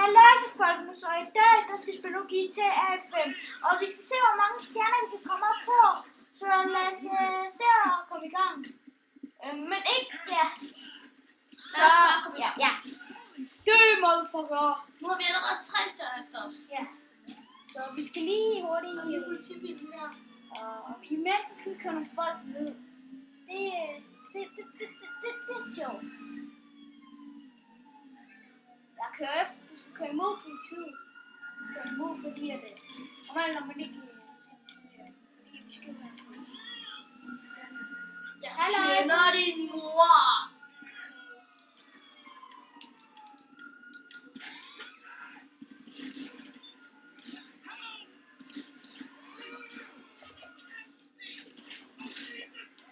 Halløjse folkene, så i dag der skal vi spille GTA 5, og vi skal se hvor mange stjerner vi kan komme op på, så lad os se at komme i gang. Men ikke, ja. Så, ja. Det motherfucker. Nu har vi allerede 3 stjerner efter os. Ja. Så vi skal lige hurtigt i politibilen her. Og imens så skal vi køre nogle folk ned. Det er sjovt. Jeg kører efter, du skal køre imod politiet. Køre imod, fordi at det normalt når man ikke fordi vi skal være politi. Jeg kender din mor!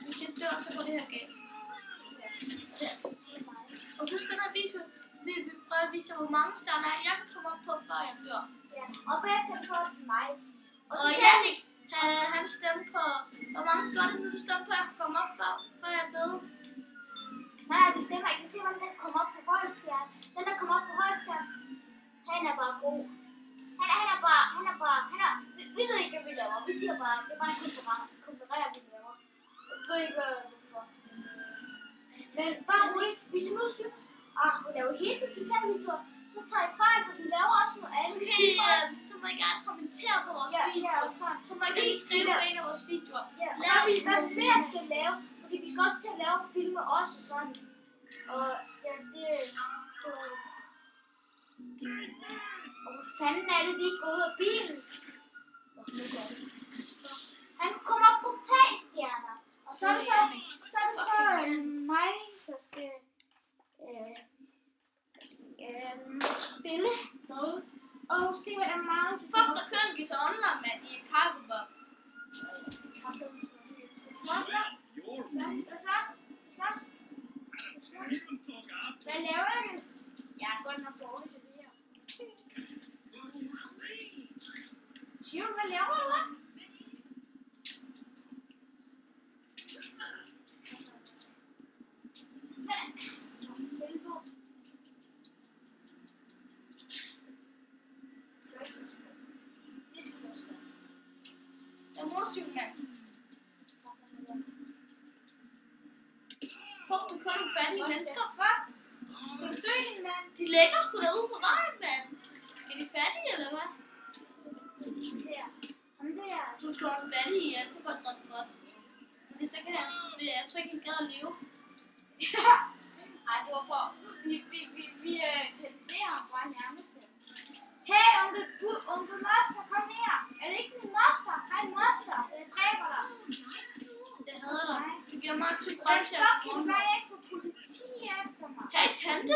Hvis jeg dør, så går det her galt. Og husk den her video. Vi prøver at vise, hvor mange stjerner jeg kan komme op på, før jeg dør. Ja, og bagefter så er det til mig. Og Jannik, han stemte på, hvor mange gør det nu, du stemte på, at jeg kan komme op, før jeg døde? Nej, du stemmer ikke. Du ser, hvordan den kommer op på højstjernen. Den, der kommer op på højstjernen, han er bare god. Vi ved ikke, hvad vi laver. Vi siger bare, det er bare en konkurrere, vi laver. Jeg ved ikke, hvad det er for. Men bare roligt, hvis I nu synes, vi laver helt guitarvideoer, så tager I fejl, for vi laver også noget andet. Så må I gerne kommentere på vores video. Så må I gerne skrive på en af vores videoer. Hvad vi mere skal lave, fordi vi skal også til at lave filme også sådan. Og ja, og hvor fanden er det, vi ikke går ud af bilen? Han kunne komme op på 3 stjerner. Og så er det så mig, der skal spille noget. Og se, hvad der er meget. Fuck, der kører en guitar online, mand, i Cargo Bob. Hvad laver du? Jeg er godt nok dårlig til det her. Siger du, hvad laver du, hva'? Jeg er motorcykelmand. Fuck, du kører nogle fattige mennesker. Skal du dø, din mand? De lægger sgu da ude på vejen, mand. Er de fattige, eller hvad? Du slår en fattig ihjel, det er faktisk ret godt. Fordi så kan han, jeg tror ikke, han gad at leve. Ej, det var for, vi kritiserer ham bare nærmest. Hey, onkel Moster, kom her. Er det ikke din moster? Hej, moster. Jeg dræber dig. Jeg hader dig. Du giver mig en grøntsager til grunden. Hvad er ikke for politi efter mig? Hey, tante.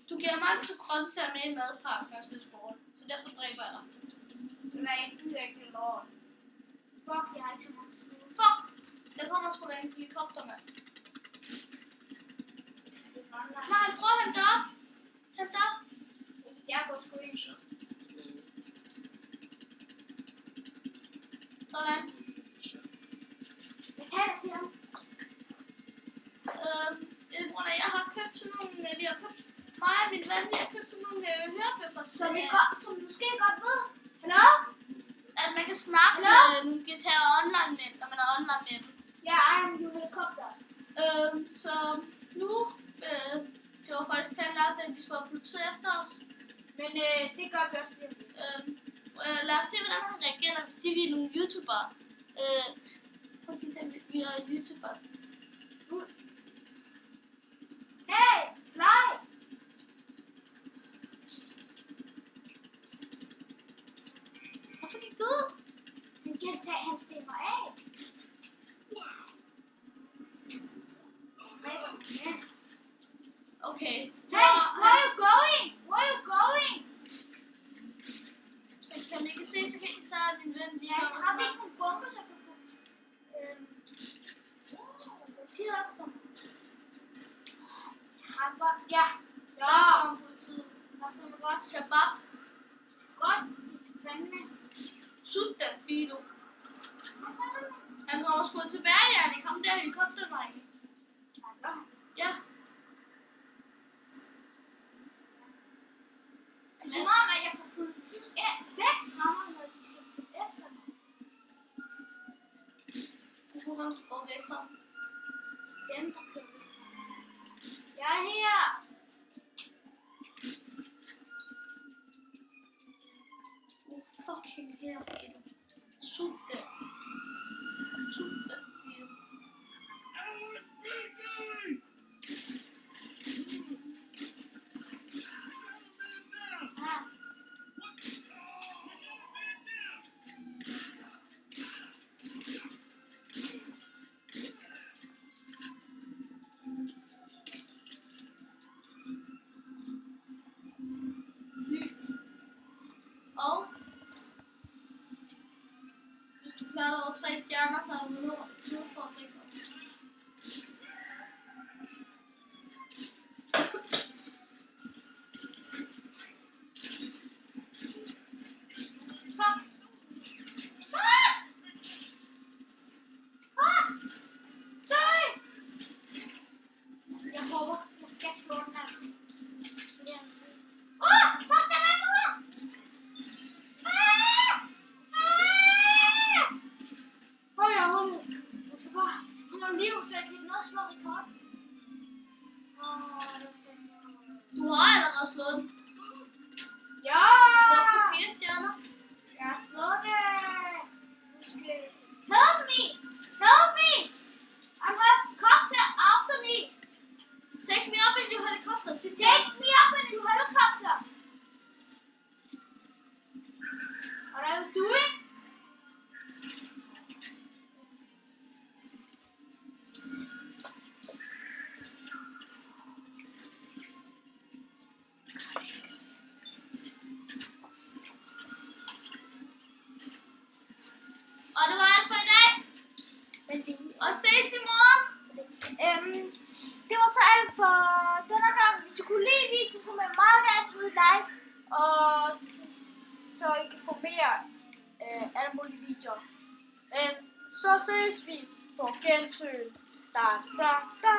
Du giver mig en grøntsager med i madpakken, når jeg skal i skole. Så derfor dræber jeg dig. Nej, du er ikke lort. Fuck, jeg har ikke så mange skud. Fuck! Jeg tror, man skulle lade en helikopter, mand. Nej, prøv at hente op. Hente op. Jeg går sgu ind. Sådan. Jeg tager til ham. Jeg har købt sådan nogle, vi har købt, mig og min ven, vi har købt sådan nogle hørebøffer. Som du måske godt ved. Hallo? At man kan snakke med nogle guitarer online med, når man er online med dem. Ja, I'm your helikopter. Så nu, det var faktisk planlagt, at vi skulle have politiet efter os. Men det gør vi også lige. Lad os se, hvordan han reagerer, hvis vi er nogle YouTubere. Prøv at sige, at vi er YouTubers. Hey, fly! Hvorfor gik du ud? Han kan tage hans stemmer af. Okay. Hey, where are you going? Where are you going? Så kan man ikke se, så kan I tage min ven lige om og har vi ikke en bombe, så kan få politiet efter mig? Ja. Der kommer politiet. Efter mig godt. Shabab. Godt. Fandme. Sut den, Fido. Han kommer sgu tilbage, Jannik. Ham der helikopterdrengen. Ja. væk fra mig, når de skal efter mig. Hvor du går væk fra? Dem, der kører væk. Jeg er her. Fucking her, Fido. Sutte. Sutte, Fido. Ah. Fly. Og hvis du klarer dig over 3 stjerner, så har du vundet for at drikke. Jeg håber, jeg skal slå den her. Fuck, den er nu! Hold da. Jeg skal bare have noget liv, så jeg kan nå at slå rekord. Du har allerede slået den. Ja! Du er på 4 stjerner. Jeg har slået det. Help me! Help me! I have cops after me. Take me up in your helicopter. Take me up in your helicopter. What are you doing? Og det var alt for i dag. Og ses i morgen. Det var så alt for denne gang. Hvis I kunne lide videoen, så må I meget gerne smide like. Og så I kan få mere alle mulige videoer. Så ses vi på gensyn. Da, da, da.